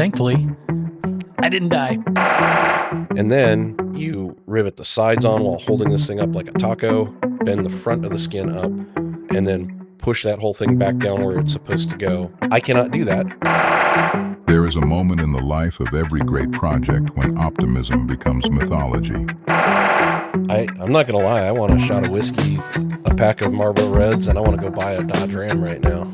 Thankfully, I didn't die. And then you rivet the sides on while holding this thing up like a taco, bend the front of the skin up, and then push that whole thing back down where it's supposed to go. I cannot do that. There is a moment in the life of every great project when optimism becomes mythology. I'm not going to lie. I want a shot of whiskey, a pack of Marlboro Reds, and I want to go buy a Dodge Ram right now.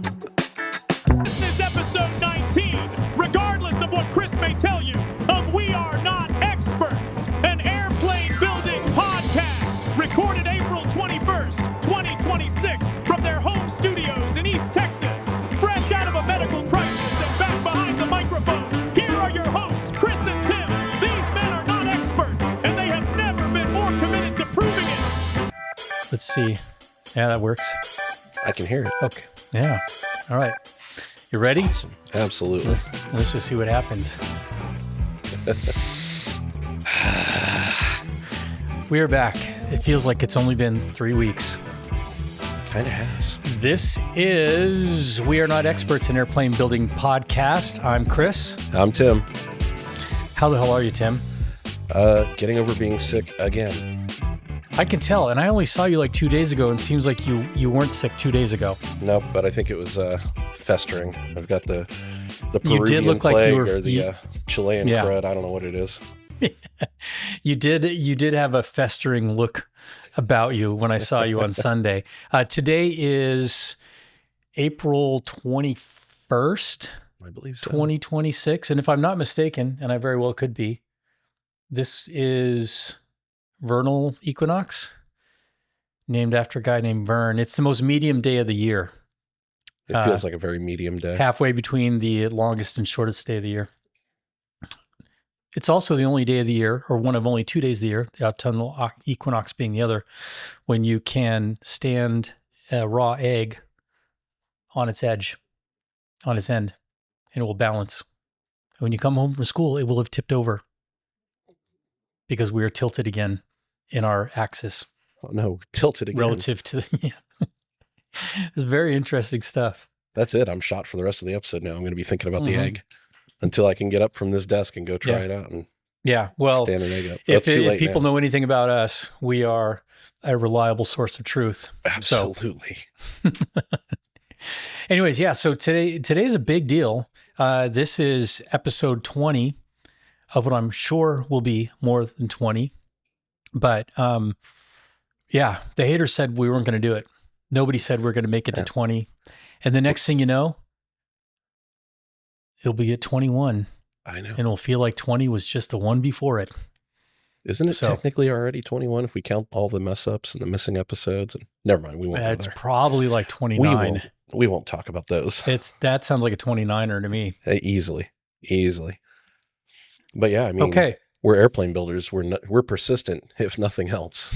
This is episode 19. Regardless of what Chris may tell you, of We Are Not Experts, an airplane building podcast, recorded April 21st, 2026, from their home studios in East Texas. Fresh out of a medical crisis and back behind the microphone, here are your hosts, Chris and Tim. These men are not experts, and they have never been more committed to proving it. Let's see. Yeah, that works. I can hear it. Okay. Yeah. All right. You ready? Awesome. Absolutely. Let's just see what happens. We are back. It feels like it's only been 3 weeks. Kind of has. This is We Are Not Experts in Airplane Building podcast. I'm Chris. I'm Tim. How the hell are you, Tim? Getting over being sick again. I can tell, and I only saw you like 2 days ago, and it seems like you weren't sick 2 days ago. Nope, but I think it was festering. I've got the Peruvian You did look plague like you were, or the Chilean crud. I don't know what it is. You did have a festering look about you when I saw you on Sunday. Today is April 21st, I believe so. 2026. And if I'm not mistaken, and I very well could be, this is vernal equinox, named after a guy named Vern. It's the most medium day of the year. It feels like a very medium day. Halfway between the longest and shortest day of the year. It's also the only day of the year, or one of only 2 days of the year, the autumnal equinox being the other, when you can stand a raw egg on its edge, on its end, and it will balance. When you come home from school, it will have tipped over because we are tilted again in our axis. Oh no, tilted again. Relative to It's very interesting stuff. That's it. I'm shot for the rest of the episode now. I'm going to be thinking about the egg until I can get up from this desk and go try it out and well, stand an egg up. If people know anything about us, we are a reliable source of truth. Absolutely. So. Anyways, so today's a big deal. This is episode 20 of what I'm sure will be more than 20. But the haters said we weren't going to do it. Nobody said we're going to make it to 20. And the next thing you know, it'll be at 21. I know. And it'll feel like 20 was just the one before it. Isn't it technically already 21 if we count all the mess ups and the missing episodes? And never mind, we won't. It's probably like 29. We won't talk about those. That sounds like a 29er to me. Easily. But yeah, I mean, we're airplane builders. We're persistent, if nothing else.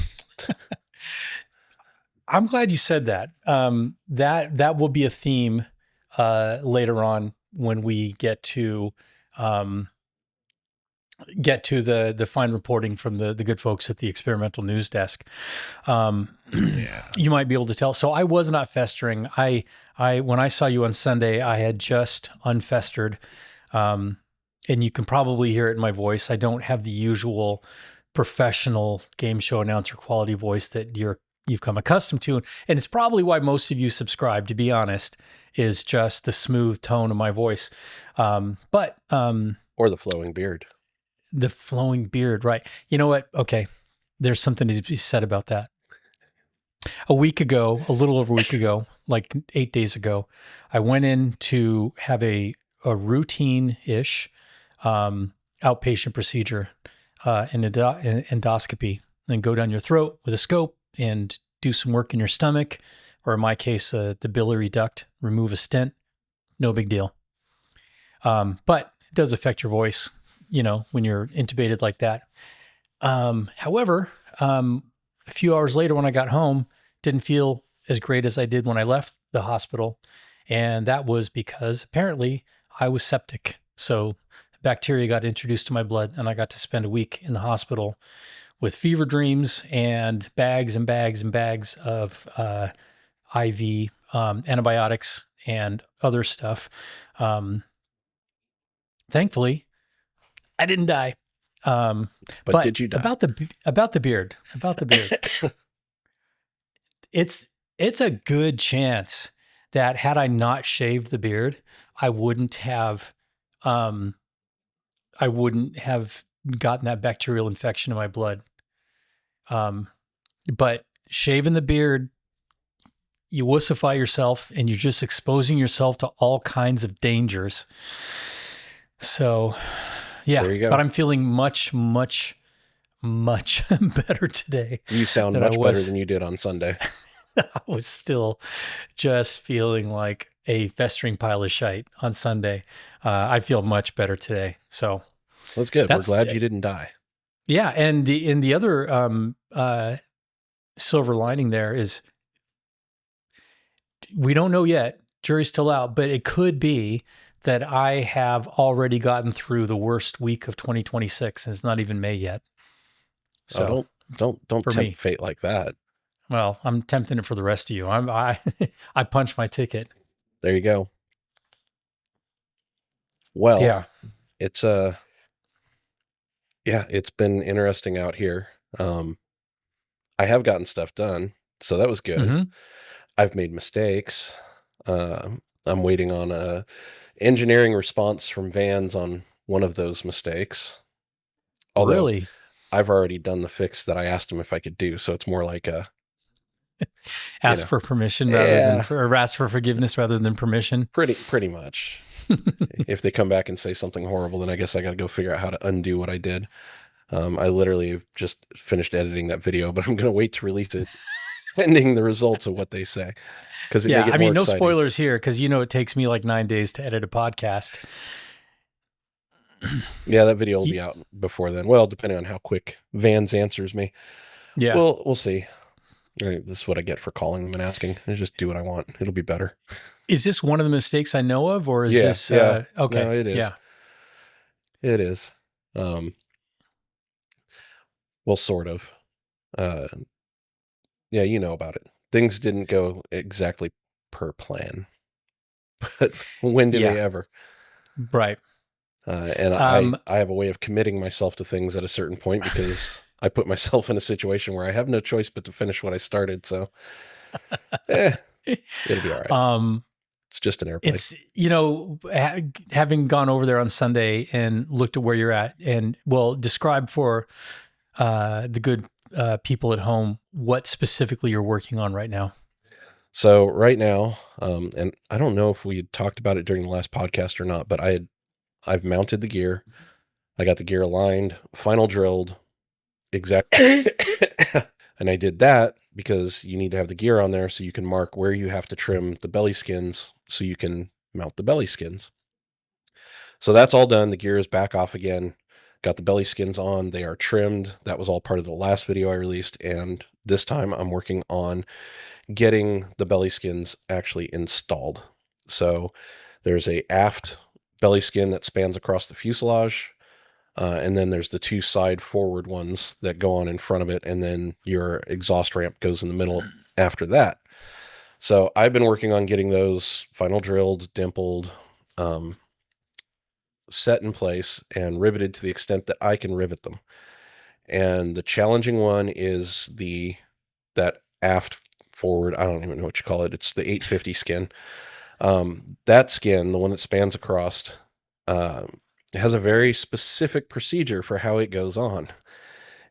I'm glad you said that. That will be a theme later on when we get to the fine reporting from the good folks at the experimental news desk. You might be able to tell. So I was not festering. I when I saw you on Sunday, I had just unfestered. And you can probably hear it in my voice. I don't have the usual professional game show announcer quality voice that you've come accustomed to. And it's probably why most of you subscribe, to be honest, is just the smooth tone of my voice. Or the flowing beard. The flowing beard, right. You know what? Okay. There's something to be said about that. A little over a week ago, like 8 days ago, I went in to have a routine-ish outpatient procedure, an endoscopy, and go down your throat with a scope and do some work in your stomach, or in my case, the biliary duct, remove a stent. No big deal. But it does affect your voice, when you're intubated like that. However, a few hours later when I got home, didn't feel as great as I did when I left the hospital. And that was because apparently I was septic. So bacteria got introduced to my blood, and I got to spend a week in the hospital with fever dreams and bags and bags and bags of IV antibiotics and other stuff. thankfully, I didn't die. But did you die? About the beard, it's a good chance that had I not shaved the beard, I wouldn't have gotten that bacterial infection in my blood. But shaving the beard, you wussify yourself and you're just exposing yourself to all kinds of dangers. So, yeah, There you go. but I'm feeling much, much, much better today. You sound much better than you did on Sunday. I was still just feeling like a festering pile of shite on Sunday. I feel much better today. So that's good. We're glad you didn't die. Yeah. And the other silver lining there is we don't know yet. Jury's still out, but it could be that I have already gotten through the worst week of 2026 and it's not even May yet. So don't tempt fate like that. Well, I'm tempting it for the rest of you. I punched my ticket. There you go. Well, yeah, it's been interesting out here. I have gotten stuff done, so that was good. Mm-hmm. I've made mistakes. I'm waiting on a engineering response from Vans on one of those mistakes. Although really? I've already done the fix that I asked him if I could do, so it's more like a ask for permission or ask for forgiveness rather than permission. Pretty much. If they come back and say something horrible, then I guess I got to go figure out how to undo what I did. I literally have just finished editing that video, but I'm going to wait to release it pending the results of what they say. Because no exciting. Spoilers here, because it takes me like 9 days to edit a podcast. Yeah, that video will be out before then. Well, depending on how quick Vans answers me. Yeah. Well, we'll see. This is what I get for calling them and asking. I just do what I want. It'll be better. Is this one of the mistakes I know of, or is this? Yeah. Okay. No, it is. Yeah. It is. Well, sort of. Yeah, you know about it. Things didn't go exactly per plan. But when did they ever? Right. And I have a way of committing myself to things at a certain point because I put myself in a situation where I have no choice but to finish what I started. So, it'll be all right. It's just an airplane. It's, having gone over there on Sunday and looked at where you're at and describe for the good people at home what specifically you're working on right now. So right now, and I don't know if we had talked about it during the last podcast or not, but I've mounted the gear. I got the gear aligned, final drilled, exactly. And I did that because you need to have the gear on there so you can mark where you have to trim the belly skins so you can mount the belly skins. So that's all done. The gear is back off again. Got the belly skins on. They are trimmed. That was all part of the last video I released. And this time I'm working on getting the belly skins actually installed. So there's a aft belly skin that spans across the fuselage. And then there's the two side forward ones that go on in front of it. And then your exhaust ramp goes in the middle after that. So I've been working on getting those final drilled, dimpled, set in place and riveted to the extent that I can rivet them. And the challenging one is that aft forward, I don't even know what you call it. It's the 850 skin. That skin, the one that spans across, has a very specific procedure for how it goes on.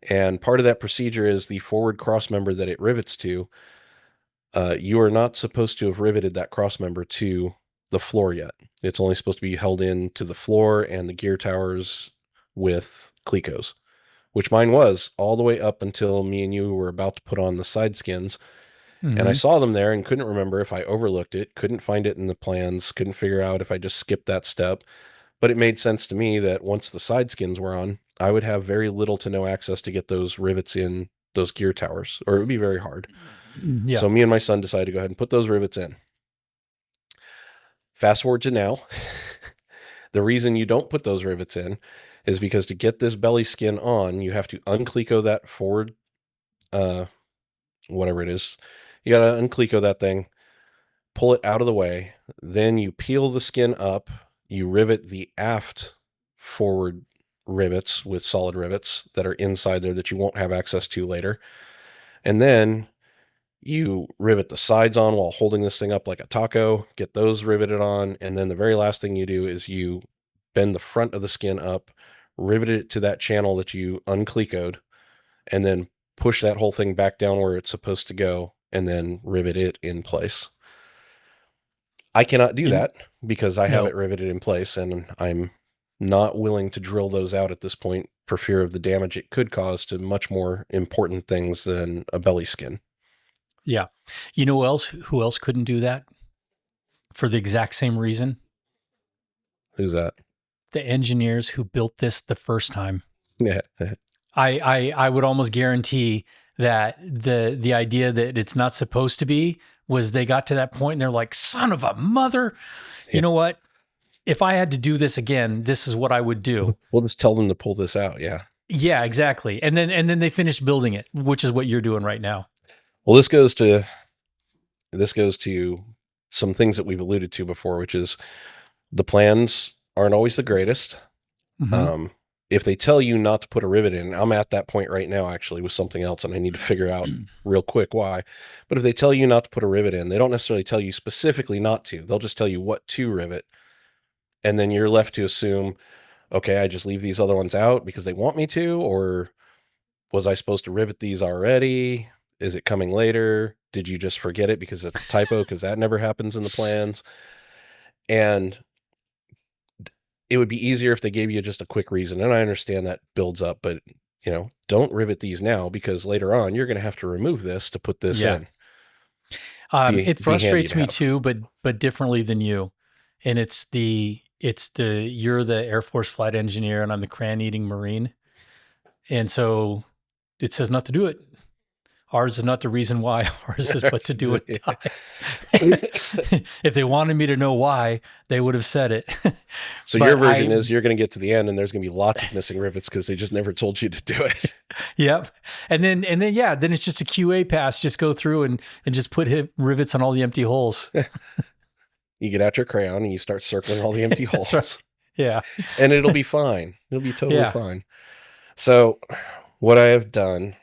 And part of that procedure is the forward cross member that it rivets to. You are not supposed to have riveted that cross member to the floor yet. It's only supposed to be held in to the floor and the gear towers with clecos, which mine was all the way up until me and you were about to put on the side skins. Mm-hmm. And I saw them there and couldn't remember if I overlooked it, couldn't find it in the plans, couldn't figure out if I just skipped that step. But it made sense to me that once the side skins were on, I would have very little to no access to get those rivets in those gear towers, or it would be very hard. Yeah. So me and my son decided to go ahead and put those rivets in. Fast forward to now. The reason you don't put those rivets in is because to get this belly skin on, you have to uncleco that forward, whatever it is. You got to uncleco that thing, pull it out of the way. Then you peel the skin up. You rivet the aft forward rivets with solid rivets that are inside there that you won't have access to later. And then you rivet the sides on while holding this thing up like a taco, get those riveted on. And then the very last thing you do is you bend the front of the skin up, rivet it to that channel that you unclecoed, and then push that whole thing back down where it's supposed to go, and then rivet it in place. I cannot do that because I have it riveted in place, and I'm not willing to drill those out at this point for fear of the damage it could cause to much more important things than a belly skin. Yeah. You know who else couldn't do that for the exact same reason? Who's that? The engineers who built this the first time. Yeah. I would almost guarantee that the idea that it's not supposed to be was they got to that point and they're like, son of a mother, you know what? If I had to do this again, this is what I would do. We'll just tell them to pull this out. Yeah. Yeah, exactly. And then they finished building it, which is what you're doing right now. Well, this goes to some things that we've alluded to before, which is the plans aren't always the greatest. Mm-hmm. If they tell you not to put a rivet in, I'm at that point right now, actually, with something else, and I need to figure out real quick why. But if they tell you not to put a rivet in, they don't necessarily tell you specifically not to. They'll just tell you what to rivet. And then you're left to assume, okay, I just leave these other ones out because they want me to, or was I supposed to rivet these already? Is it coming later? Did you just forget it because it's a typo? Because that never happens in the plans. And it would be easier if they gave you just a quick reason. And I understand that builds up, but don't rivet these now because later on you're going to have to remove this to put this in. It frustrates me too, but differently than you. And you're the Air Force flight engineer and I'm the crayon eating Marine. And so it says not to do it. Ours is not the reason why. Ours is what to do and die. If they wanted me to know why, they would have said it. So your version is you're going to get to the end and there's going to be lots of missing rivets because they just never told you to do it. Yep. And then it's just a QA pass. Just go through and just put rivets on all the empty holes. You get out your crayon and you start circling all the empty holes. That's right. Yeah. And it'll be fine. It'll be totally fine. So what I have done,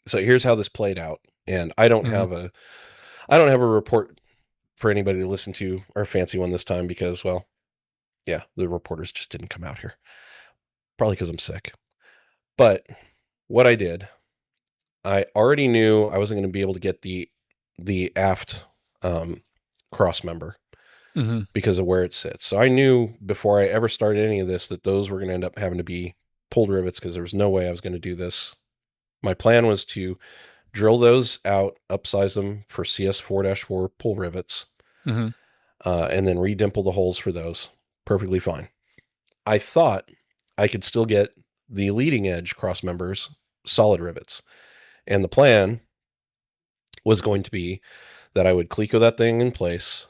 so here's how this played out. And I don't have a report for anybody to listen to, or a fancy one this time because, well, yeah, the reporters just didn't come out here. Probably because I'm sick. But what I did, I already knew I wasn't going to be able to get the aft cross member because of where it sits. So I knew before I ever started any of this that those were going to end up having to be pulled rivets because there was no way I was going to do this. My plan was to drill those out, upsize them for CS4-4 pull rivets, and then redimple the holes for those. Perfectly fine. I thought I could still get the leading edge cross members solid rivets. And the plan was going to be that I would cleco that thing in place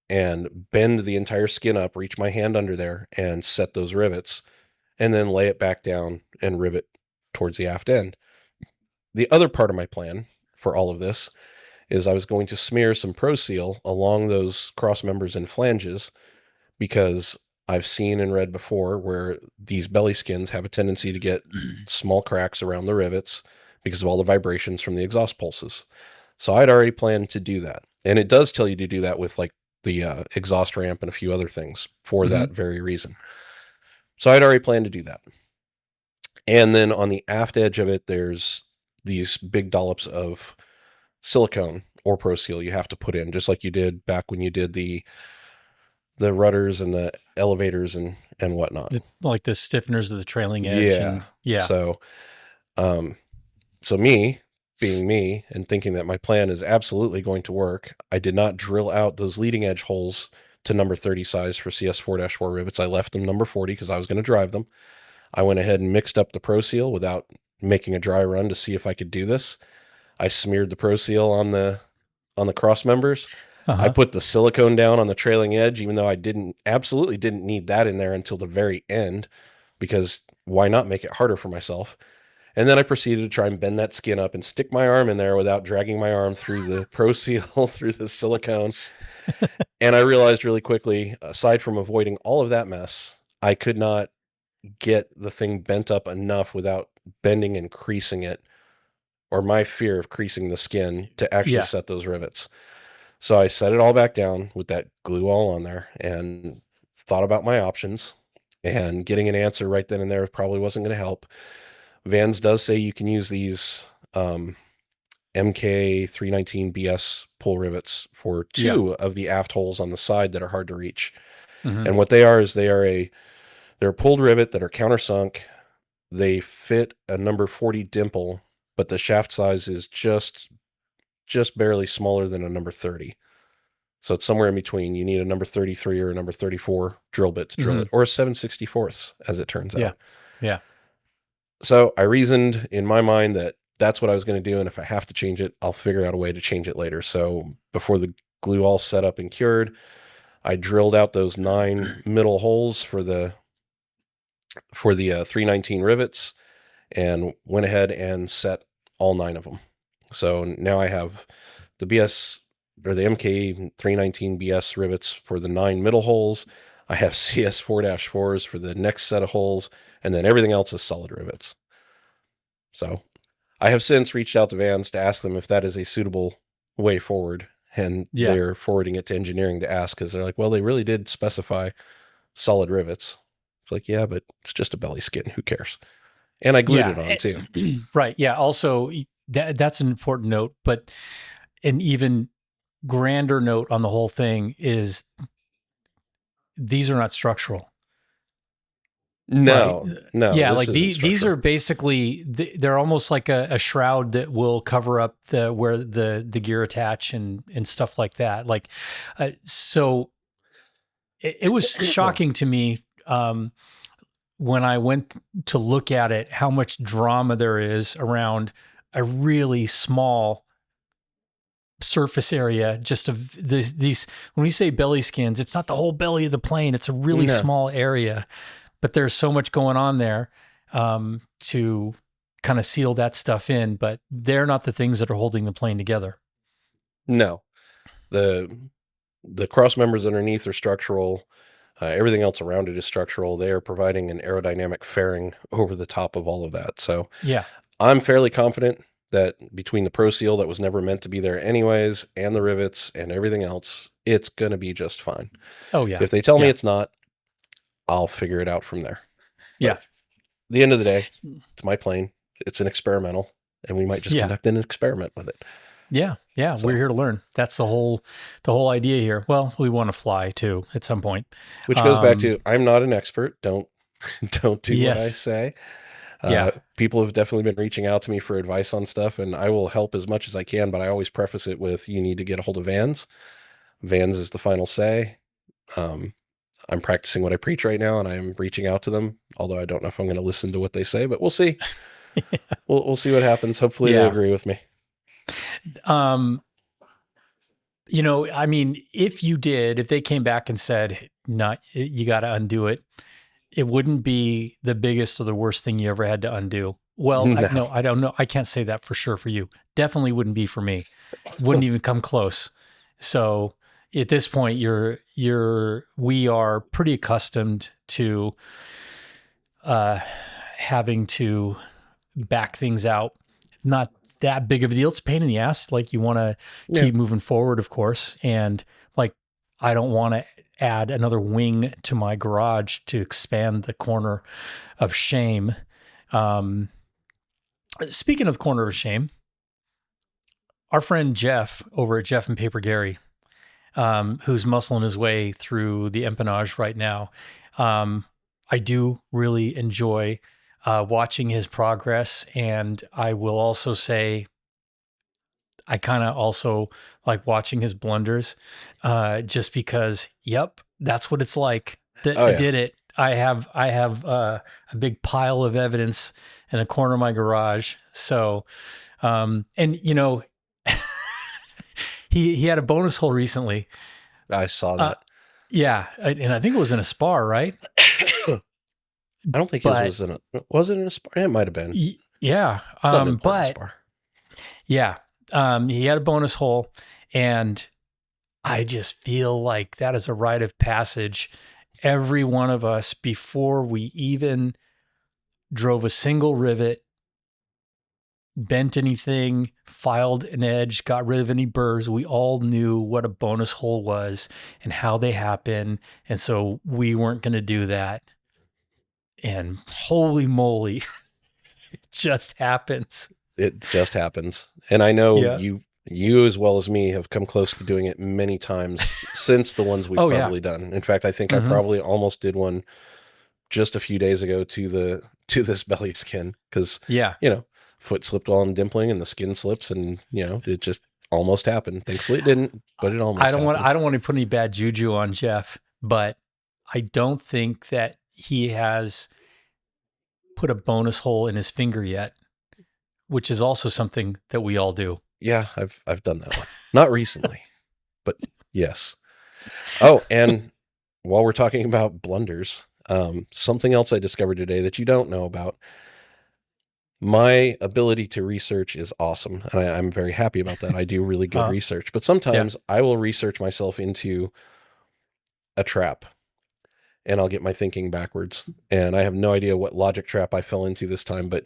and bend the entire skin up, reach my hand under there and set those rivets, and then lay it back down and rivet towards the aft end. The other part of my plan for all of this is I was going to smear some ProSeal along those cross members and flanges because I've seen and read before where these belly skins have a tendency to get small cracks around the rivets because of all the vibrations from the exhaust pulses. So I'd already planned to do that. And it does tell you to do that with like the exhaust ramp and a few other things for that very reason. So I'd already planned to do that. And then on the aft edge of it, there's these big dollops of silicone or ProSeal you have to put in, just like you did back when you did the rudders and the elevators and whatnot. Like the stiffeners of the trailing edge. Yeah. So me being me and thinking that my plan is absolutely going to work, I did not drill out those leading edge holes to number 30 size for CS4-4 rivets. I left them number 40 because I was going to drive them. I went ahead and mixed up the ProSeal without making a dry run to see if I could do this. I smeared the ProSeal on the cross members. I put the silicone down on the trailing edge, even though I absolutely didn't need that in there until the very end, because why not make it harder for myself? And then I proceeded to try and bend that skin up and stick my arm in there without dragging my arm through the ProSeal, through the silicone. And I realized really quickly, aside from avoiding all of that mess, I could not get the thing bent up enough without bending and creasing it, or my fear of creasing the skin to actually set those rivets. So I set it all back down with that glue all on there and thought about my options, and getting an answer right then and there probably wasn't going to help. Vans does say you can use these MK319 BS pull rivets for two of the aft holes on the side that are hard to reach. And what they are is they're a pulled rivet that are countersunk. They fit a number 40 dimple, but the shaft size is just barely smaller than a number 30. So it's somewhere in between. You need a number 33 or a number 34 drill bit to drill it, or a 7/64, as it turns out. Yeah. So I reasoned in my mind that that's what I was going to do, and if I have to change it, I'll figure out a way to change it later. So before the glue all set up and cured, I drilled out those 9 middle holes for the 319 rivets, and went ahead and set all 9 of them. So now I have the BS, or the MK319 BS rivets for the 9 middle holes. I have CS 4-4s for the next set of holes, and then everything else is solid rivets. So I have since reached out to Vans to ask them if that is a suitable way forward, and they're forwarding it to engineering to ask, because they're like, well, they really did specify solid rivets. It's like, yeah, but it's just a belly skin. Who cares? And I glued it on too. Right. Yeah. Also, that's an important note, but an even grander note on the whole thing is these are not structural. No, right? No. Yeah, like these are basically, they're almost like a shroud that will cover up where the gear attach and stuff like that. Like, so it was shocking to me when I went to look at it, how much drama there is around a really small surface area. Just of these, when we say belly skins, it's not the whole belly of the plane. It's a really small area, but there's so much going on there to kind of seal that stuff in, but they're not the things that are holding the plane together. No, the cross members underneath are structural. Everything else around it is structural. They are providing an aerodynamic fairing over the top of all of that. So yeah, I'm fairly confident that between the ProSeal that was never meant to be there anyways, and the rivets and everything else, it's going to be just fine. Oh yeah. If they tell me it's not, I'll figure it out from there. Yeah. But at the end of the day, it's my plane. It's an experimental, and we might just conduct an experiment with it. Yeah. Yeah. So, we're here to learn. That's the whole idea here. Well, we want to fly too at some point. Which goes back to, I'm not an expert. Don't do what I say. People have definitely been reaching out to me for advice on stuff, and I will help as much as I can, but I always preface it with, you need to get a hold of Vans. Vans is the final say. I'm practicing what I preach right now, and I'm reaching out to them, although I don't know if I'm going to listen to what they say, but we'll see. We'll see what happens. Hopefully they agree with me. You know, I mean, if they came back and said, "No, you got to undo it," it wouldn't be the biggest or the worst thing you ever had to undo. Well, no. I don't know. I can't say that for sure for you. Definitely wouldn't be for me. Wouldn't even come close. So at this point, we are pretty accustomed to having to back things out. Not that big of a deal. It's a pain in the ass. Like, you want to keep moving forward, of course. And like, I don't want to add another wing to my garage to expand the corner of shame. Speaking of the corner of shame, our friend Jeff over at Jeff and Paper Gary, who's muscling his way through the empennage right now. I do really enjoy watching his progress. And I will also say, I kind of also like watching his blunders, just because, that's what it's like. I did it. I have a big pile of evidence in the corner of my garage. So, and you know, he had a bonus hole recently. I saw that. And I think it was in a spar, right? I don't think was it in a spar? It might have been. Yeah. Not an important But spar. yeah, he had a bonus hole, and I just feel like that is a rite of passage. Every one of us, before we even drove a single rivet, bent anything, filed an edge, got rid of any burrs, we all knew what a bonus hole was and how they happen. And so we weren't going to do that. And holy moly, it just happens. It just happens. And I know Yeah. you as well as me have come close to doing it many times since the ones we've Oh, yeah. probably done. In fact, I think I Mhm. probably almost did one just a few days ago to this belly skin, because Yeah. foot slipped while I'm dimpling and the skin slips, and it just almost happened. Thankfully it didn't, but it almost I don't happened. want to put any bad juju on Jeff, but I don't think that he has put a bonus hole in his finger yet, which is also something that we all do. Yeah, I've done that one. Not recently, but yes. Oh, and while we're talking about blunders, something else I discovered today that you don't know about. My ability to research is awesome, and I'm very happy about that. I do really good research, but sometimes I will research myself into a trap, and I'll get my thinking backwards, and I have no idea what logic trap I fell into this time. But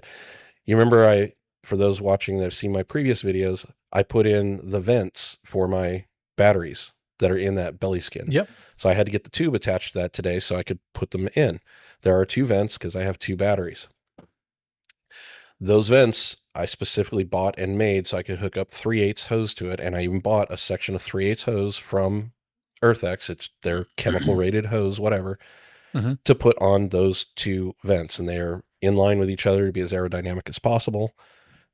you remember, for those watching that have seen my previous videos, I put in the vents for my batteries that are in that belly skin. Yep. So I had to get the tube attached to that today so I could put them in. There are 2 vents because I have 2 batteries. Those vents I specifically bought and made so I could hook up 3/8 hose to it, and I even bought a section of 3/8 hose from Earthex. It's their chemical rated hose, whatever, to put on those 2 vents, and they're in line with each other to be as aerodynamic as possible.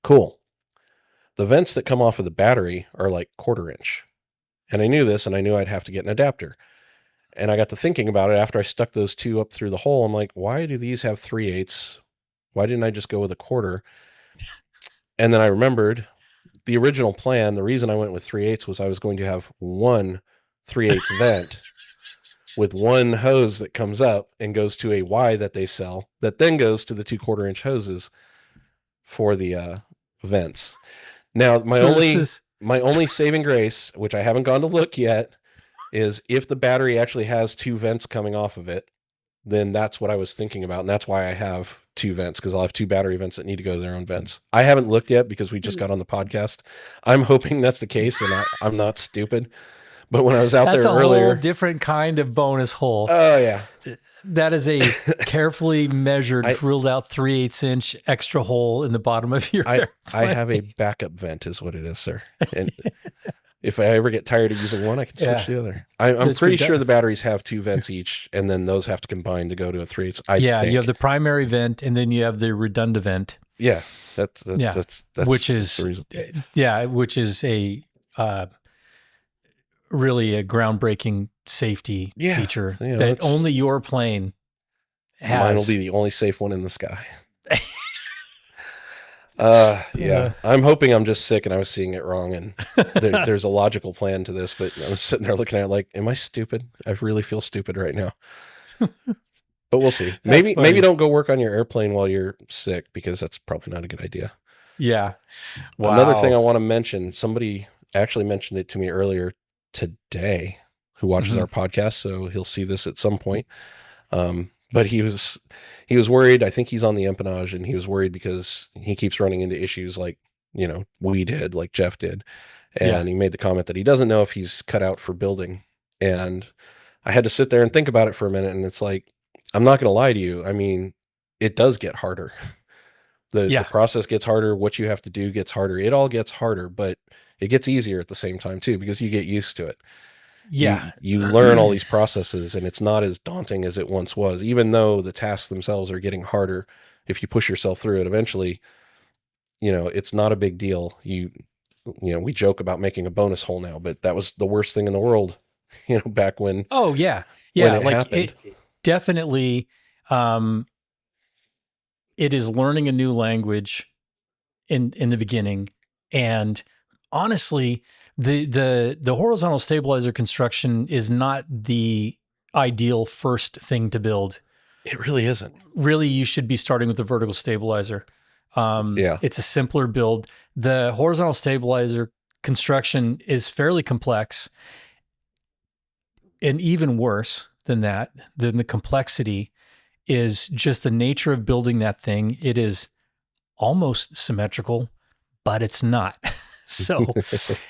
Cool. The vents that come off of the battery are like 1/4 inch. And I knew this, and I knew I'd have to get an adapter. And I got to thinking about it after I stuck those 2 up through the hole. I'm like, why do these have 3/8? Why didn't I just go with a 1/4? And then I remembered the original plan. The reason I went with 3/8 was I was going to have one 3/8 vent with one hose that comes up and goes to a Y that they sell, that then goes to the 2 1/4 inch hoses for the vents. Now, my only saving grace, which I haven't gone to look yet, is if the battery actually has 2 vents coming off of it, then that's what I was thinking about. And that's why I have 2 vents, because I'll have 2 battery vents that need to go to their own vents. I haven't looked yet because we just got on the podcast. I'm hoping that's the case, and I'm not stupid. But when I was out there earlier, whole different kind of bonus hole. Oh yeah. That is a carefully measured, drilled out 3/8 inch extra hole in the bottom of your I have a backup vent is what it is, sir. And if I ever get tired of using one, I can switch to the other. I'm pretty sure the batteries have 2 vents each, and then those have to combine to go to a 3/8. Yeah, you have the primary vent, and then you have the redundant vent. Yeah, that's which is a really a groundbreaking safety feature that only your plane has. Mine will be the only safe one in the sky. Yeah. I'm hoping I'm just sick and I was seeing it wrong, and there's a logical plan to this, but I was sitting there looking at it like, am I stupid? I really feel stupid right now. But we'll see. Maybe don't go work on your airplane while you're sick, because that's probably not a good idea. Yeah. Wow. Another thing I want to mention, somebody actually mentioned it to me earlier today who watches our podcast, so he'll see this at some point. But he was worried. I think he's on the empennage, and he was worried because he keeps running into issues like, we did, like Jeff did. And he made the comment that he doesn't know if he's cut out for building. And I had to sit there and think about it for a minute. And it's like, I'm not going to lie to you. I mean, it does get harder. The process gets harder. What you have to do gets harder. It all gets harder, but it gets easier at the same time too, because you get used to it. Yeah. You learn all these processes, and it's not as daunting as it once was, even though the tasks themselves are getting harder. If you push yourself through it, eventually, it's not a big deal. We joke about making a bonus hole now, but that was the worst thing in the world, back when. Oh yeah. Yeah. When it happened. It definitely, it is learning a new language in the beginning. And honestly, the horizontal stabilizer construction is not the ideal first thing to build. It really isn't. Really, you should be starting with the vertical stabilizer. Yeah. It's a simpler build. The horizontal stabilizer construction is fairly complex, and even worse than that, than the complexity is just the nature of building that thing. It is almost symmetrical, but it's not. So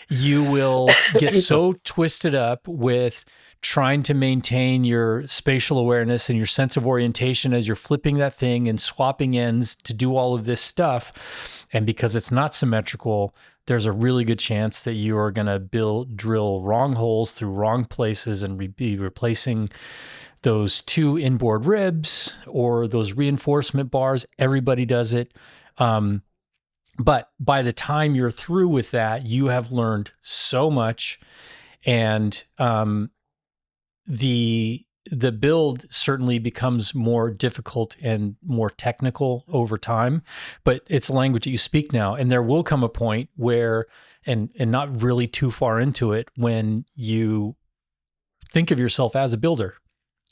you will get so twisted up with trying to maintain your spatial awareness and your sense of orientation as you're flipping that thing and swapping ends to do all of this stuff. And because it's not symmetrical, there's a really good chance that you are going to drill wrong holes through wrong places and be replacing those 2 inboard ribs or those reinforcement bars. Everybody does it. But by the time you're through with that, you have learned so much, and the build certainly becomes more difficult and more technical over time. But it's a language that you speak now, and there will come a point where, and not really too far into it, when you think of yourself as a builder,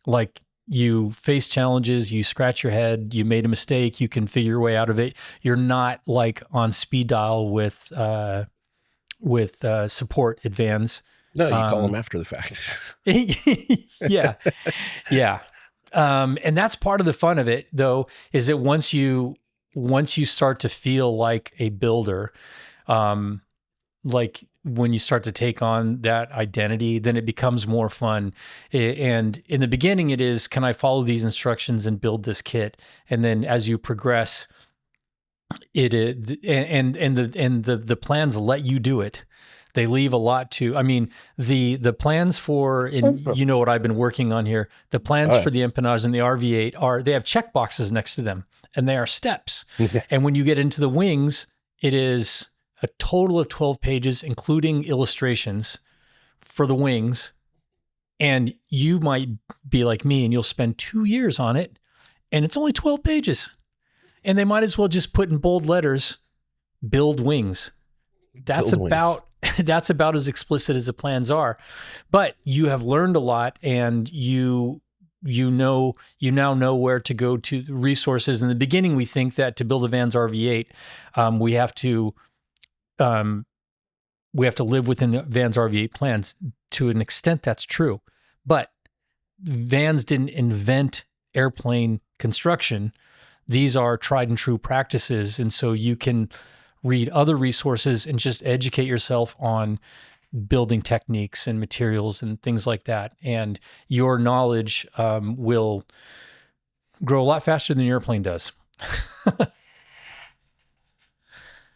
like. You face challenges, you scratch your head, you made a mistake, you can figure your way out of it. You're not like on speed dial with support advance. No, you call them after the fact. Yeah. Yeah. And that's part of the fun of it, though, is that once you start to feel like a builder, like when you start to take on that identity, then it becomes more fun. And in the beginning, it is, can I follow these instructions and build this kit? And then as you progress, the plans let you do it. They leave a lot to, I mean, the plans for, and you know what I've been working on here, the plans for the Empennage and the RV8 they have check boxes next to them, and they are steps. And when you get into the wings, it is a total of 12 pages, including illustrations for the wings. And you might be like me and you'll spend 2 years on it, and it's only 12 pages. And they might as well just put in bold letters, build wings. That's about as explicit as the plans are. But you have learned a lot, and you now know where to go to resources. In the beginning, we think that to build a Vans RV8, we have to live within the Vans RV8 plans. To an extent, that's true. But Vans didn't invent airplane construction. These are tried and true practices. And so you can read other resources and just educate yourself on building techniques and materials and things like that. And your knowledge will grow a lot faster than your airplane does.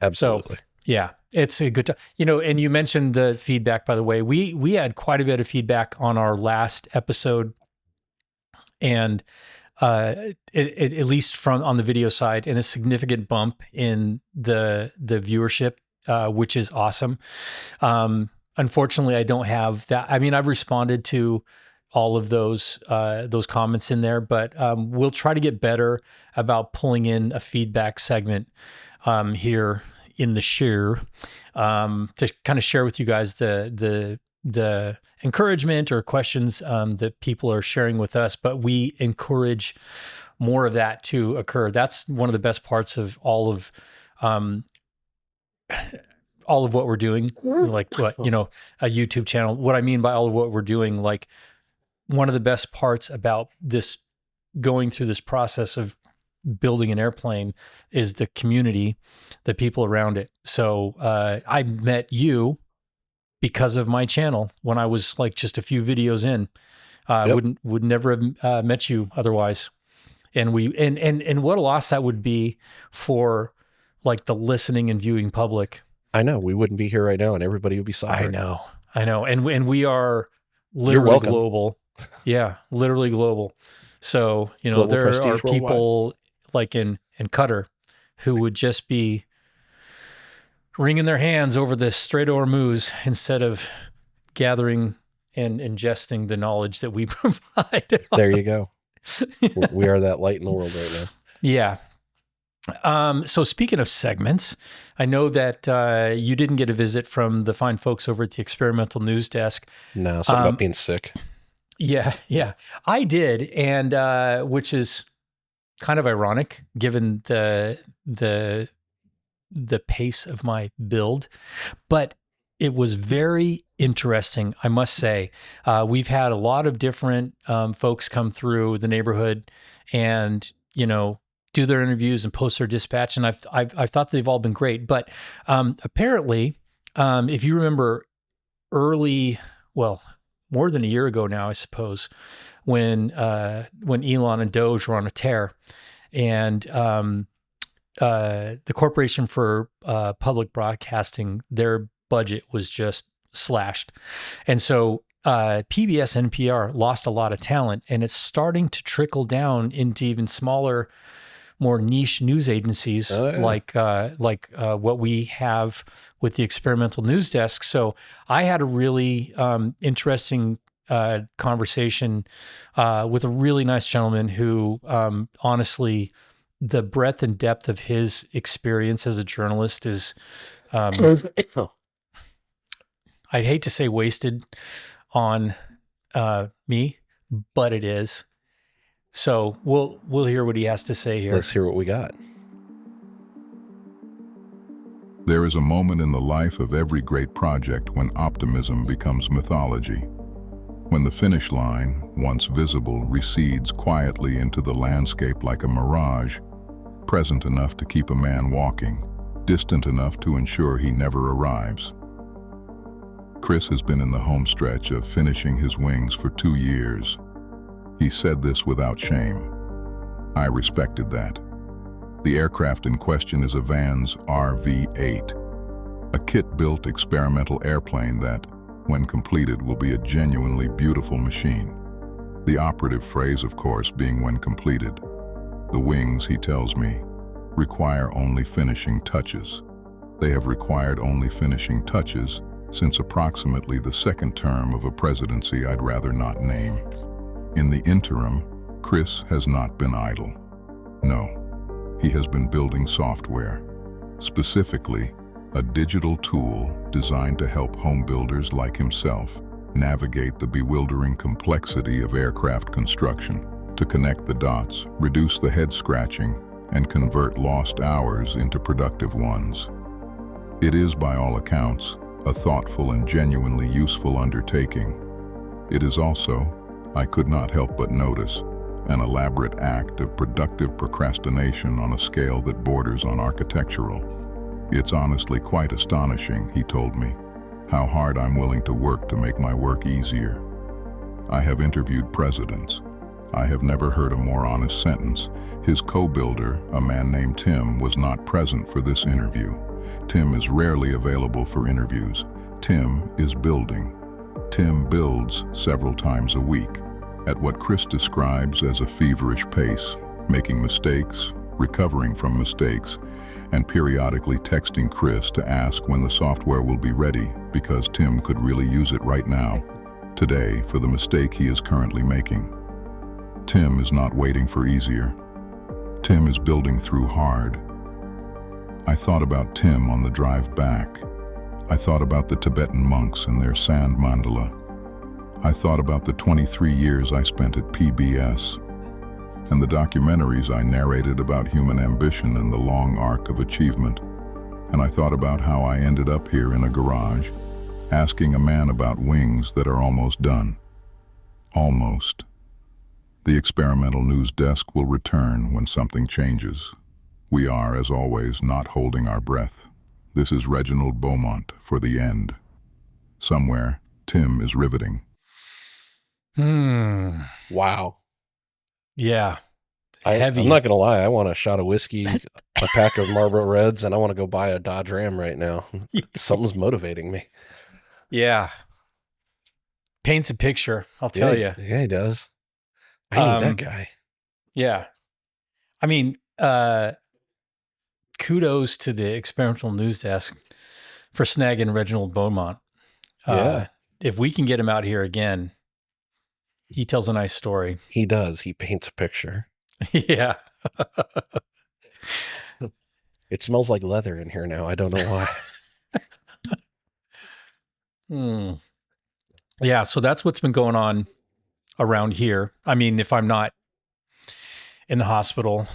Absolutely. So, yeah, it's a good time. And you mentioned the feedback, by the way. We had quite a bit of feedback on our last episode, and at least on the video side, and a significant bump in the viewership, which is awesome. Unfortunately, I don't have that. I mean, I've responded to all of those comments in there, but we'll try to get better about pulling in a feedback segment here in the share to kind of share with you guys the encouragement or questions that people are sharing with us. But we encourage more of that to occur. That's one of the best parts of all of what we're doing, like a YouTube channel. What I mean by all of what we're doing, like one of the best parts about this, going through this process of building an airplane, is the community, the people around it. So I met you because of my channel when I was like just a few videos in. Would never have met you otherwise. And and what a loss that would be for like the listening and viewing public. I know, we wouldn't be here right now, and everybody would be suffering. I know. And we are literally global. Yeah, literally global. So, Global there are prestige people worldwide. like in Qatar who would just be wringing their hands over the Strait of Hormuz instead of gathering and ingesting the knowledge that we provide. There you go. We are that light in the world right now. Yeah. So speaking of segments, I know that you didn't get a visit from the fine folks over at the Experimental News Desk. No, something about being sick. Yeah, I did, and which is kind of ironic given the pace of my build, but it was very interesting, I must say. We've had a lot of different folks come through the neighborhood and, do their interviews and post their dispatch. And I've thought they've all been great. But apparently, if you remember more than a year ago now, I suppose, when Elon and Doge were on a tear, and the Corporation for Public Broadcasting, their budget was just slashed. And so PBS and NPR lost a lot of talent, and it's starting to trickle down into even smaller, more niche news agencies like what we have with the Experimental News Desk. So I had a really interesting conversation with a really nice gentleman who honestly, the breadth and depth of his experience as a journalist is, I'd hate to say wasted on me, but it is. So we'll hear what he has to say here. Let's hear what we got. There is a moment in the life of every great project when optimism becomes mythology. When the finish line, once visible, recedes quietly into the landscape like a mirage, present enough to keep a man walking, distant enough to ensure he never arrives. Chris has been in the homestretch of finishing his wings for 2 years. He said this without shame. I respected that. The aircraft in question is a Vans RV-8, a kit-built experimental airplane that, when completed, will be a genuinely beautiful machine. The operative phrase, of course, being when completed. The wings, he tells me, require only finishing touches. They have required only finishing touches since approximately the second term of a presidency I'd rather not name. In the interim, Chris has not been idle. No, he has been building software, specifically a digital tool designed to help home builders like himself navigate the bewildering complexity of aircraft construction, to connect the dots, reduce the head scratching, and convert lost hours into productive ones. It is, by all accounts, a thoughtful and genuinely useful undertaking. It is also, I could not help but notice, an elaborate act of productive procrastination on a scale that borders on architectural. It's honestly quite astonishing, he told me, how hard I'm willing to work to make my work easier. I have interviewed presidents. I have never heard a more honest sentence. His co-builder, a man named Tim, was not present for this interview. Tim is rarely available for interviews. Tim is building. Tim builds several times a week, at what Chris describes as a feverish pace, making mistakes, recovering from mistakes, and periodically texting Chris to ask when the software will be ready, because Tim could really use it right now, today, for the mistake he is currently making. Tim is not waiting for easier. Tim is building through hard. I thought about Tim on the drive back. I thought about the Tibetan monks and their sand mandala. I thought about the 23 years I spent at PBS and the documentaries I narrated about human ambition and the long arc of achievement. And I thought about how I ended up here in a garage, asking a man about wings that are almost done. Almost. The Experimental News Desk will return when something changes. We are, as always, not holding our breath. This is Reginald Beaumont for the end. Somewhere, Tim is riveting. Wow. Yeah. I'm not going to lie. I want a shot of whiskey, a pack of Marlboro Reds, and I want to go buy a Dodge Ram right now. Something's motivating me. Yeah. Paints a picture, I'll tell you. Yeah, he does. I need that guy. Yeah. I mean, kudos to the Experimental News Desk for snagging Reginald Beaumont. If we can get him out here again, he tells a nice story. He does. He paints a picture. Yeah. It smells like leather in here now. I don't know why. Yeah, so that's what's been going on around here. I mean, if I'm not in the hospital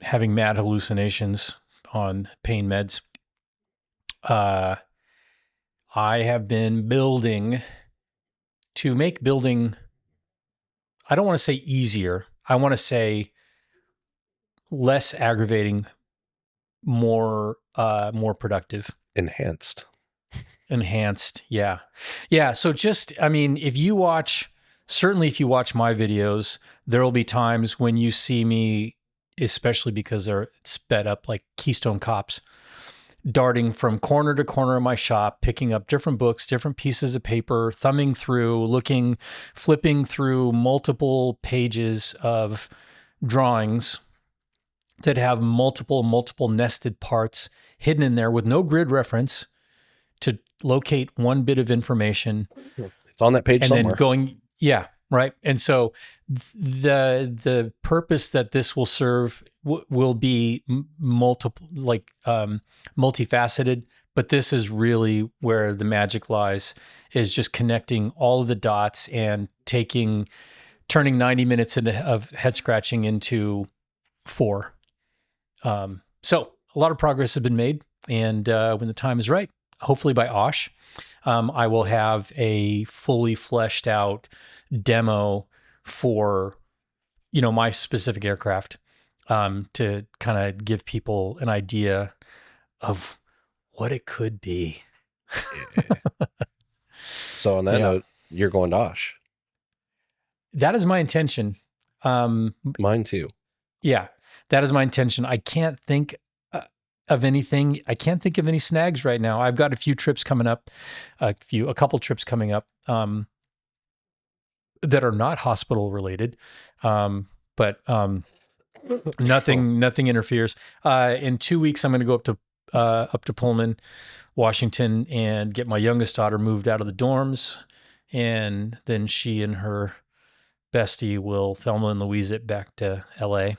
having mad hallucinations on pain meds. I have been building to make building, I don't want to say easier. I want to say less aggravating, more productive. Enhanced. Yeah. So just, I mean, if you watch my videos, there will be times when you see me, especially because they're sped up like Keystone Cops, darting from corner to corner of my shop, picking up different books, different pieces of paper, thumbing through, flipping through multiple pages of drawings that have multiple nested parts hidden in there with no grid reference to locate one bit of information. It's on that page and somewhere. Then going, yeah, right. And so the purpose that this will serve will be multifaceted, but this is really where the magic lies, is just connecting all of the dots and turning 90 minutes of head scratching into 4. So a lot of progress has been made, and when the time is right, hopefully by Osh, I will have a fully fleshed out demo for, my specific aircraft, to kind of give people an idea of what it could be. So on that note, you're going to Osh. That is my intention. Mine too. Yeah, that is my intention. I can't think of anything. I can't think of any snags right now. I've got a few trips coming up, a couple trips coming up, that are not hospital related. But nothing interferes. In 2 weeks, I'm going to go up to Pullman, Washington, and get my youngest daughter moved out of the dorms. And then she and her bestie will Thelma and Louise it back to LA.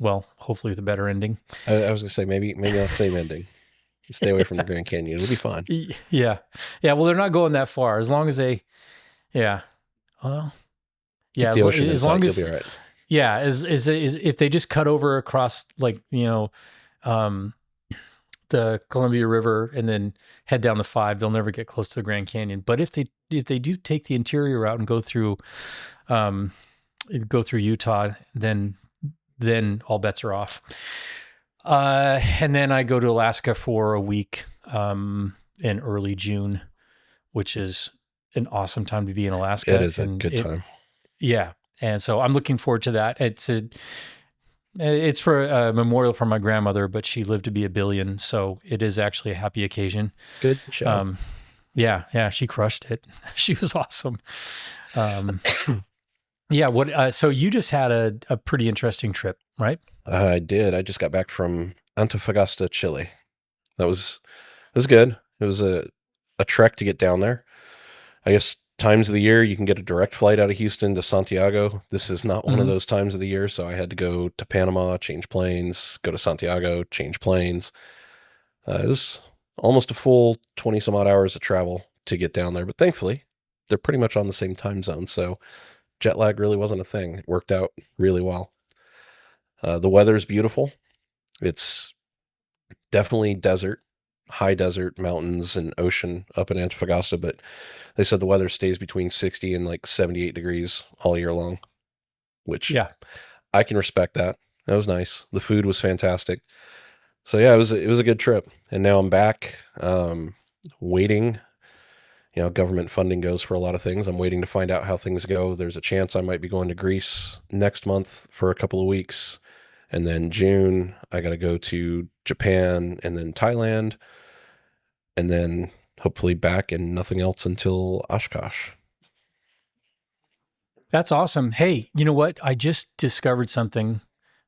Well, hopefully with a better ending. I was going to say, maybe not the same ending. Stay away from the Grand Canyon. It'll be fine. Yeah. Well, they're not going that far. As long as they, well, yeah. Keep the ocean as long as, you'll be all right. Yeah. Is if they just cut over across, like, the Columbia River and then head down the 5, they'll never get close to the Grand Canyon. But if they do take the interior route and go through Utah, then all bets are off. And then I go to Alaska for a week in early June, which is an awesome time to be in Alaska. It is a good time. Yeah. And so I'm looking forward to that. It's for a memorial for my grandmother, but she lived to be 1 billion. So it is actually a happy occasion. Good show. Yeah. She crushed it. She was awesome. Yeah. So you just had a pretty interesting trip, right? I did. I just got back from Antofagasta, Chile. It was good. It was a trek to get down there. I guess times of the year you can get a direct flight out of Houston to Santiago. This is not one of those times of the year, so I had to go to Panama, change planes, go to Santiago, change planes. It was almost a full 20 some odd hours of travel to get down there, but thankfully they're pretty much on the same time zone, so jet lag really wasn't a thing. It worked out really well. The weather is beautiful. It's definitely desert, high desert, mountains, and ocean up in Antofagasta, but they said the weather stays between 60 and like 78 degrees all year long, which I can respect that. That was nice. The food was fantastic. So yeah, it was a good trip. And now I'm back, waiting. Government funding goes for a lot of things. I'm waiting to find out how things go. There's a chance I might be going to Greece next month for a couple of weeks. And then June, I got to go to Japan and then Thailand. And then hopefully back and nothing else until Oshkosh. That's awesome. Hey, you know what? I just discovered something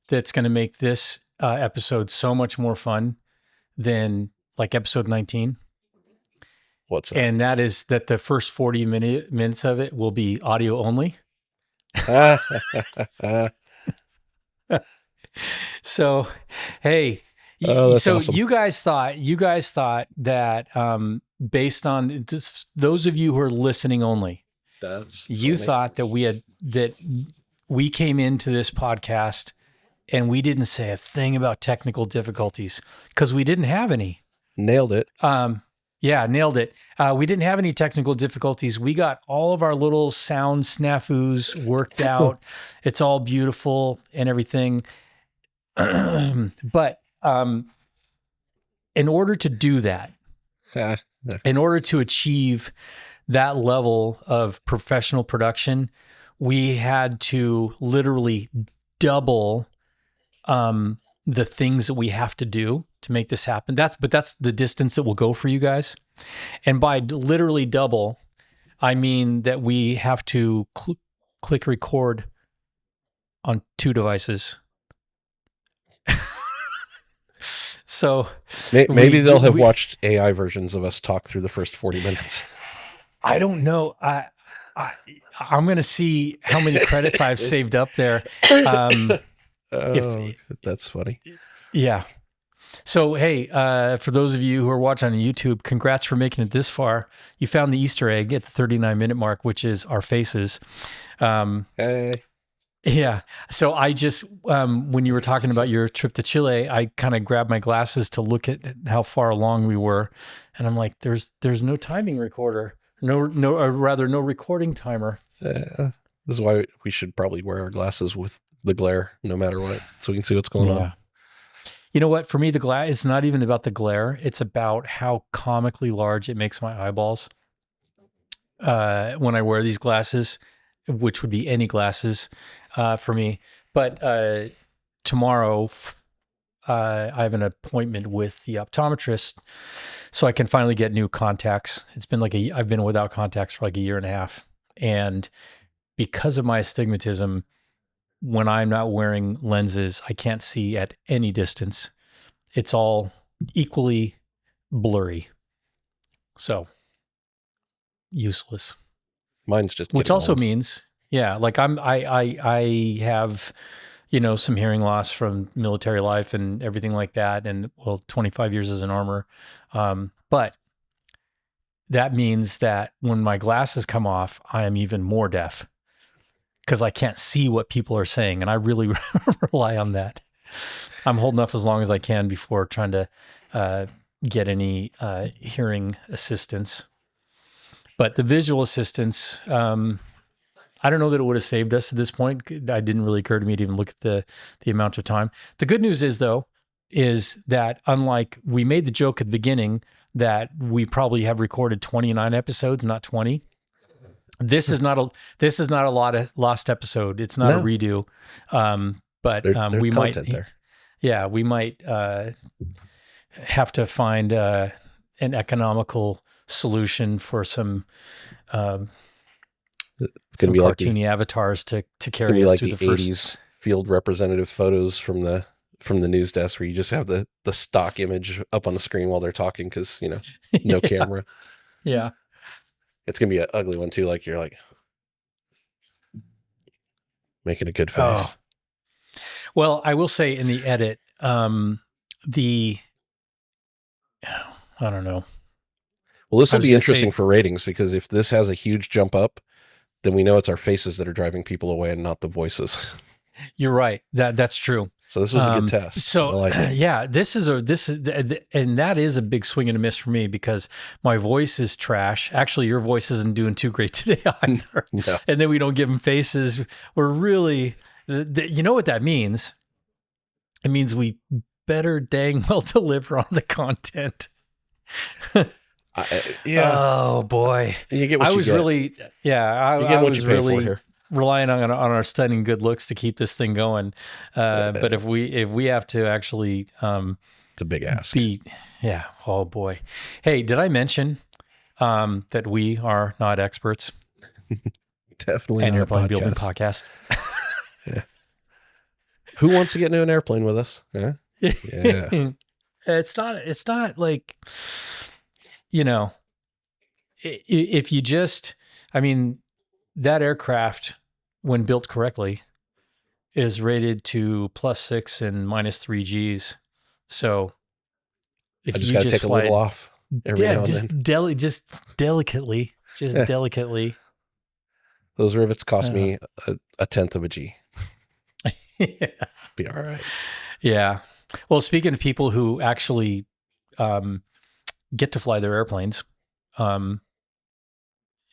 that's going to make this episode so much more fun than like episode 19. What's that? And that is that the first 40 minutes of it will be audio only. So, hey, so awesome. You guys thought that based on just those of you who are listening only, that's you funny. thought that we came into this podcast and we didn't say a thing about technical difficulties because we didn't have any. Nailed it. Yeah, nailed it. We didn't have any technical difficulties. We got all of our little sound snafus worked out. It's all beautiful and everything. But in order to do that, in order to achieve that level of professional production, we had to literally double the things that we have to do to make this happen. But that's the distance that will go for you guys. And by literally double, I mean that we have to click record on 2 devices. So maybe they'll have watched AI versions of us talk through the first 40 minutes. I don't know. I'm going to see how many credits I've saved up there. That's funny. Yeah. So, hey, for those of you who are watching on YouTube, congrats for making it this far. You found the Easter egg at the 39-minute mark, which is our faces. Hey. Yeah. So I just, when you were talking about your trip to Chile, I kind of grabbed my glasses to look at how far along we were. And I'm like, there's no timing recorder. No, or rather no recording timer. This is why we should probably wear our glasses with the glare no matter what, so we can see what's going on. You know what? For me, the glare, it's not even about the glare. It's about how comically large it makes my eyeballs when I wear these glasses, which would be any glasses for me. But tomorrow, I have an appointment with the optometrist, so I can finally get new contacts. It's been I've been without contacts for like a year and a half. And because of my astigmatism, when I'm not wearing lenses, I can't see at any distance. It's all equally blurry. So useless. Mine's just which also means, yeah, like I have, some hearing loss from military life and everything like that. And 25 years as an armor. But that means that when my glasses come off, I am even more deaf because I can't see what people are saying. And I really rely on that. I'm holding up as long as I can before trying to get any hearing assistance. But the visual assistance, I don't know that it would have saved us at this point. It didn't really occur to me to even look at the amount of time. The good news is, though, is that unlike we made the joke at the beginning that we probably have recorded 29 episodes, not 20. This is not a lot of lost episode. It's not a redo. But there's we might there. Yeah, we might have to find an economical solution for some be cartoony like avatars to carry us through the first 80s field representative photos from the news desk where you just have the stock image up on the screen while they're talking because no camera. Yeah. It's gonna be an ugly one too. Like you're like making a good face. Oh. Well, I will say in the edit, I don't know. Well, this will be interesting for ratings because if this has a huge jump up, then we know it's our faces that are driving people away and not the voices. You're right. That's true. So this was a good test. So I like it. Yeah, and that is a big swing and a miss for me because my voice is trash. Actually, your voice isn't doing too great today either. No. And then we don't give them faces. We're really, you know what that means? It means we better dang well deliver on the content. Yeah. Oh boy. You get what you get. You get what was you pay really for here. Relying on our stunning good looks to keep this thing going. But if we have to actually, it's a big ask. Oh boy. Hey, did I mention that we are not experts? Definitely an not airplane building podcast. Yeah. Who wants to get into an airplane with us? Yeah. Yeah. It's not like, if you just, that aircraft, when built correctly, is rated to +6 and -3 Gs. So if I just you got to take a little off every now and then. Delicately. Those rivets cost me a 1/10 of a G. Yeah. Be all right. Yeah. Well, speaking of people who actually get to fly their airplanes, after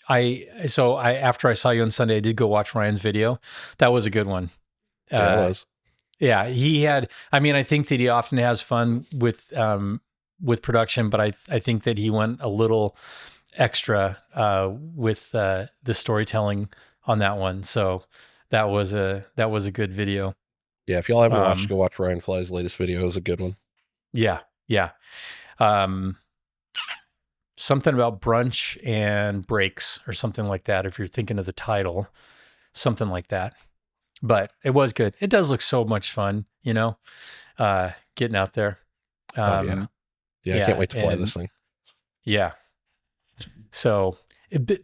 I saw you on Sunday, I did go watch Ryan's video. That was a good one. Yeah, it was. Yeah, he had. I mean, I think that he often has fun with production, but I think that he went a little extra with the storytelling on that one. So that was a good video. Yeah, if y'all haven't watched, go watch Ryan Fly's latest video. It was a good one. Yeah, yeah. Something about brunch and breaks or something like that. If you're thinking of the title, something like that. But it was good. It does look so much fun, getting out there. Yeah, I can't wait to fly this thing. Yeah. So,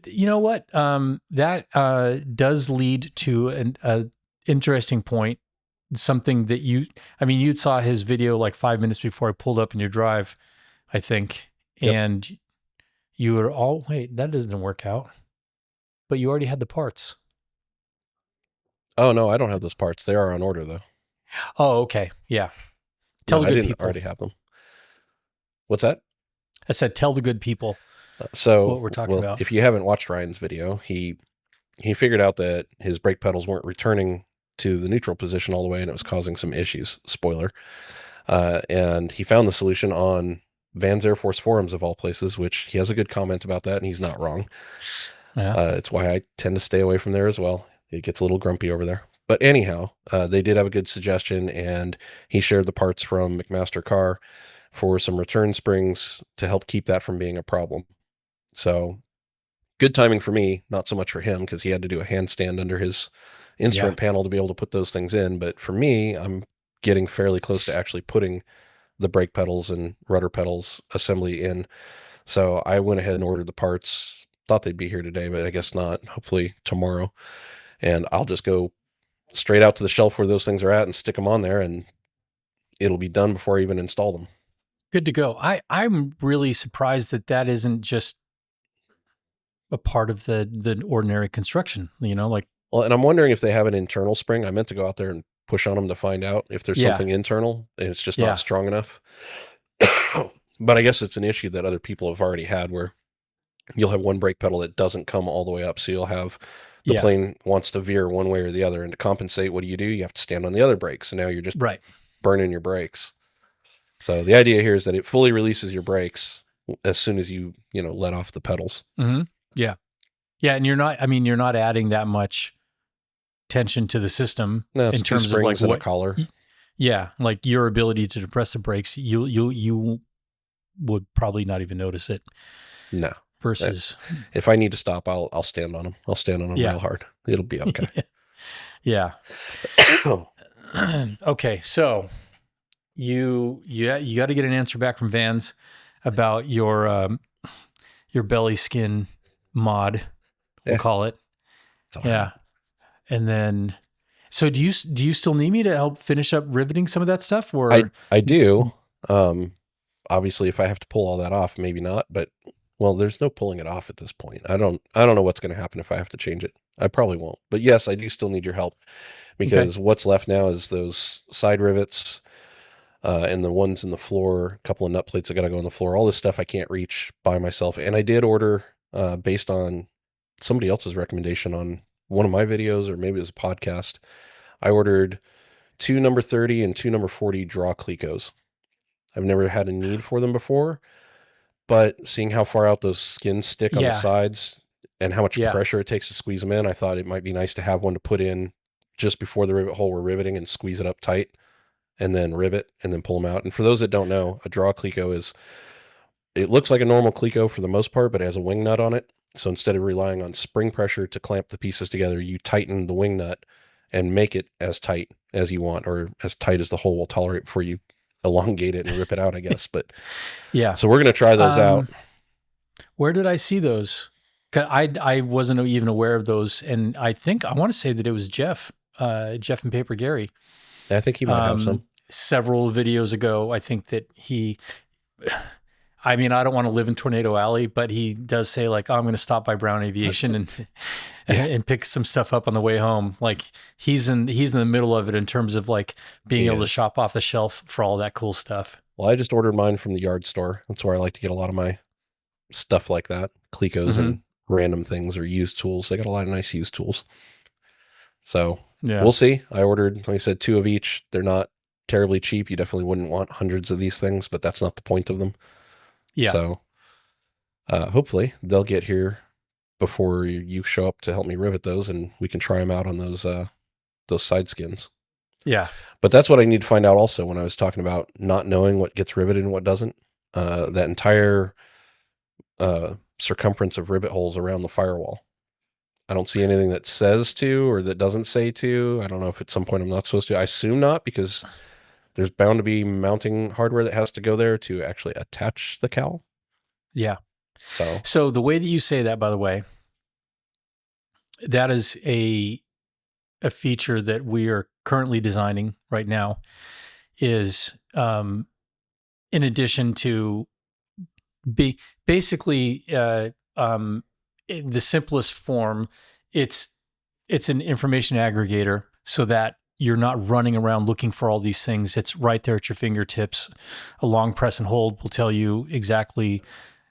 you know what? That does lead to an interesting point. Something that you saw his video like 5 minutes before I pulled up in your drive, I think. Yep. And you were wait, that doesn't work out. But you already had the parts. Oh, no, I don't have those parts. They are on order, though. Oh, okay. Yeah. Tell the good people. I already have them. What's that? I said, tell the good people what we're talking about. If you haven't watched Ryan's video, he figured out that his brake pedals weren't returning to the neutral position all the way, and it was causing some issues. Spoiler. And he found the solution on Van's Air Force forums, of all places, which he has a good comment about that, and he's not wrong. Yeah. It's why I tend to stay away from there as well. It gets a little grumpy over there. But anyhow, they did have a good suggestion, and he shared the parts from McMaster Car for some return springs to help keep that from being a problem. So good timing for me, not so much for him, because he had to do a handstand under his instrument panel to be able to put those things in. But for me, I'm getting fairly close to actually putting the brake pedals and rudder pedals assembly in. So I went ahead and ordered the parts. Thought they'd be here today, but I guess not. Hopefully tomorrow. And I'll just go straight out to the shelf where those things are at and stick them on there, and it'll be done before I even install them. Good to go. I'm really surprised that isn't just a part of the ordinary construction, Well, and I'm wondering if they have an internal spring. I meant to go out there and push on them to find out if there's something internal and it's just not strong enough. But I guess it's an issue that other people have already had, where you'll have one brake pedal that doesn't come all the way up. So you'll have the plane wants to veer one way or the other, and to compensate, what do? You have to stand on the other brake. So now you're just burning your brakes. So the idea here is that it fully releases your brakes as soon as you let off the pedals. Mm-hmm. Yeah. Yeah. And you're not adding that much tension to the system in terms of like what a collar. Yeah. Like your ability to depress the brakes, you would probably not even notice it. No. Versus if I need to stop, I'll stand on them. I'll stand on them real hard. It'll be okay. Yeah. Okay. So you got to get an answer back from Vans about your belly skin mod, we'll call it. Yeah. And then, so do you still need me to help finish up riveting some of that stuff, or? I do. Obviously if I have to pull all that off, maybe not, but well, there's no pulling it off at this point. I don't know what's going to happen if I have to change it. I probably won't, but yes, I do still need your help, because what's left now is those side rivets, and the ones in the floor, a couple of nut plates that got to go on the floor. All this stuff I can't reach by myself. And I did order, based on somebody else's recommendation on one of my videos, or maybe it was a podcast. I ordered 2 number 30 and 2 number 40 draw Clecos. I've never had a need for them before, but seeing how far out those skins stick on the sides and how much pressure it takes to squeeze them in, I thought it might be nice to have one to put in just before the rivet hole we're riveting, and squeeze it up tight, and then rivet, and then pull them out. And for those that don't know, a draw Cleco it looks like a normal Cleco for the most part, but it has a wing nut on it. So instead of relying on spring pressure to clamp the pieces together, you tighten the wing nut and make it as tight as you want, or as tight as the hole will tolerate before you elongate it and rip it out, I guess. But yeah, so we're going to try those out. Where did I see those? 'Cause I wasn't even aware of those. And I want to say that it was Jeff and Paper Gary. I think he might have some. Several videos ago, I think that I mean, I don't want to live in Tornado Alley, but he does say like, oh, I'm going to stop by Brown Aviation and and pick some stuff up on the way home. Like he's in the middle of it in terms of like being able to shop off the shelf for all that cool stuff. Well, I just ordered mine from the yard store. That's where I like to get a lot of my stuff like that, Clecos and random things or used tools. They got a lot of nice used tools. So we'll see. I ordered, like I said, 2 of each. They're not terribly cheap. You definitely wouldn't want hundreds of these things, but that's not the point of them. Yeah. So hopefully they'll get here before you show up to help me rivet those, and we can try them out on those side skins. Yeah. But that's what I need to find out also when I was talking about not knowing what gets riveted and what doesn't. That entire circumference of rivet holes around the firewall. I don't see anything that says to or that doesn't say to. I don't know if at some point I'm not supposed to. I assume not, because there's bound to be mounting hardware that has to go there to actually attach the cowl. Yeah. So the way that you say that, by the way, that is a feature that we are currently designing right now, is in addition to basically in the simplest form, it's an information aggregator so that you're not running around looking for all these things. It's right there at your fingertips. A long press and hold will tell you exactly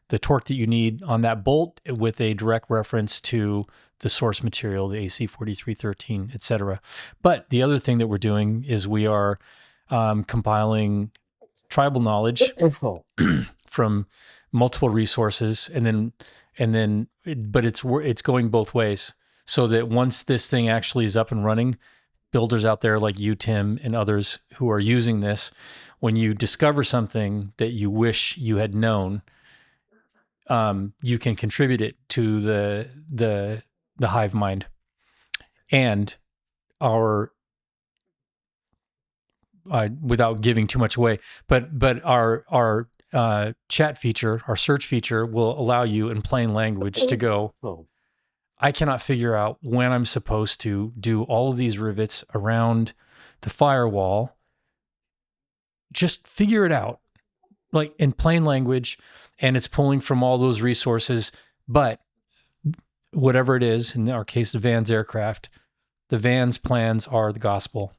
the torque that you need on that bolt with a direct reference to the source material, the AC 4313, et cetera. But the other thing that we're doing is we are compiling tribal knowledge from multiple resources, but it's going both ways, so that once this thing actually is up and running, builders out there like you, Tim, and others who are using this, when you discover something that you wish you had known, you can contribute it to the hive mind. And our without giving too much away, but our chat feature, our search feature, will allow you in plain language to go, I cannot figure out when I'm supposed to do all of these rivets around the firewall. Just figure it out, like in plain language, and it's pulling from all those resources. But whatever it is, in our case, the Van's aircraft, the Van's plans are the gospel.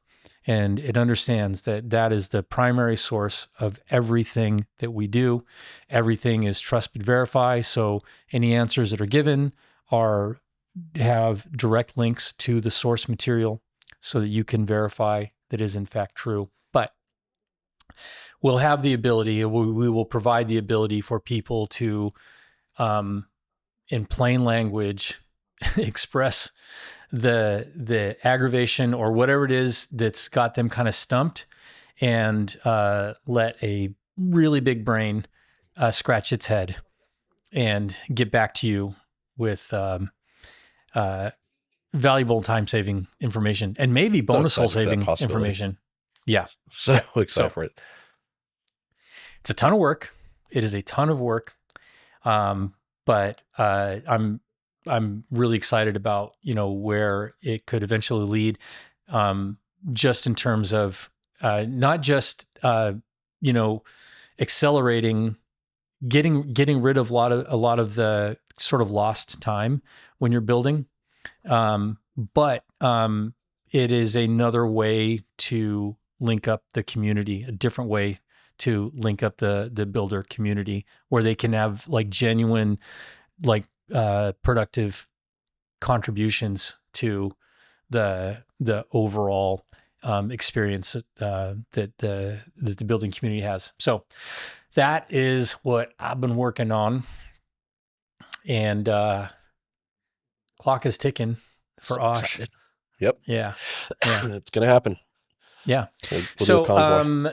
And it understands that is the primary source of everything that we do. Everything is trust but verify. So any answers that are given have direct links to the source material so that you can verify that is in fact true. But we'll have the ability, we will provide the ability for people to, in plain language, express the aggravation or whatever it is that's got them kind of stumped, and let a really big brain scratch its head and get back to you with valuable time-saving information and maybe bonus hole-saving information. Yeah. So excited for it. It's a ton of work. It is a ton of work. But I'm really excited about, where it could eventually lead, just in terms of not just accelerating, getting rid of a lot of the sort of lost time when you're building, but it is another way to link up the community, a different way to link up the builder community, where they can have like genuine, like productive contributions to the overall experience that the building community has. So that is what I've been working on, and clock is ticking for Osh. Excited. Yep. Yeah. It's gonna happen. Yeah. We'll do a convoy.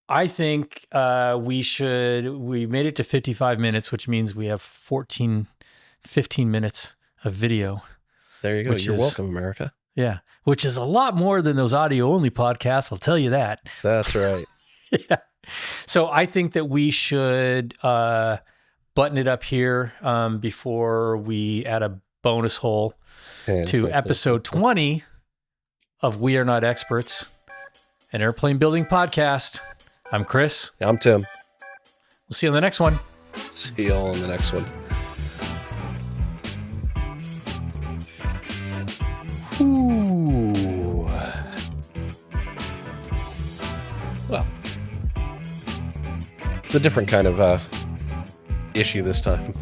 I think we made it to 55 minutes, which means we have 15 minutes of video. There you go. You're welcome, America. Yeah. Which is a lot more than those audio only podcasts. I'll tell you that. That's right. Yeah. So I think that we should button it up here before we add a bonus hole to episode 20 of We Are Not Experts, an airplane building podcast. I'm Chris. I'm Tim. We'll see you on the next one. See y'all on the next one. Ooh. Well, it's a different kind of issue this time.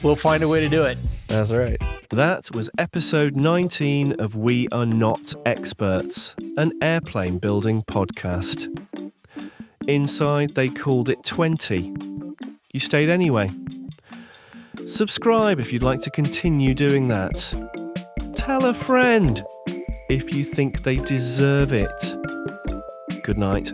We'll find a way to do it. That's right. That was episode 19 of We Are Not Experts, an airplane building podcast. Inside, they called it 20. You stayed anyway. Subscribe if you'd like to continue doing that. Tell a friend if you think they deserve it. Good night.